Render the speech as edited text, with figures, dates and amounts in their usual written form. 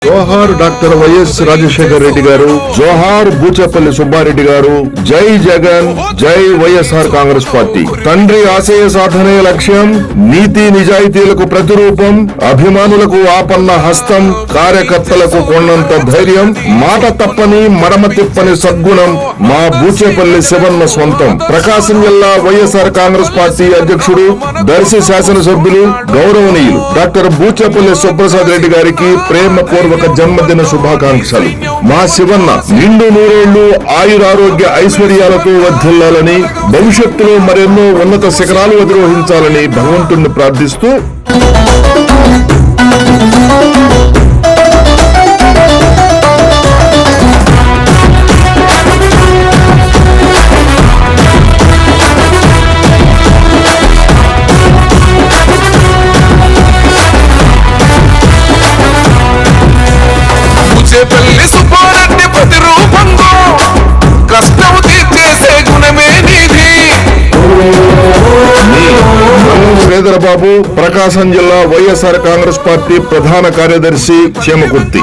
జోహార్ doctor YS Rajasekhar Reddy గారు, జోహార్ బూచపల్లి సుబ్బారెడ్డి గారు. జై జగన్, జై వైఎస్ఆర్ కాంగ్రెస్ పార్టీ. తండ్రి ఆశయ సాధనే లక్ష్యం, నీతి నిజాయితీలకు ప్రతిరూపం, అభిమానులకు ఆపన్న హస్తం, కార్యకర్తలకు కొన్నంత ధైర్యం, మాట తప్పని మడమ తిప్పని సద్గుణం మా బూచేపల్లి శివన్న సొంతం. ప్రకాశం జిల్లా వైఎస్ఆర్ కాంగ్రెస్ పార్టీ అధ్యక్షుడు, దర్శి శాసనసభ్యులు, గౌరవనీయులు డాక్టర్ బూచపల్లి సుప్రసాద్ రెడ్డి గారికి ప్రేమపూర్వక జన్మదిన శుభాకాంక్షలు. మా శివన్న నిండు నూరేళ్లు ఆయురారోగ్య ఐశ్వర్యాలతో వర్ధిల్లాలని, భవిష్యత్తులో మరెన్నో ఉన్నత శిఖరాలు అధిరోహించాలని భగవంతుణ్ణి ప్రార్థిస్తూ బూచేపల్లి సుబ్బారెడ్డి ప్రతిరూపంగా కష్టం తీర్చేసే గుణమే నీది. శ్రీధరబాబు, ప్రకాశం జిల్లా వైఎస్ఆర్ కాంగ్రెస్ పార్టీ ప్రధాన కార్యదర్శి, చేమకుర్తి.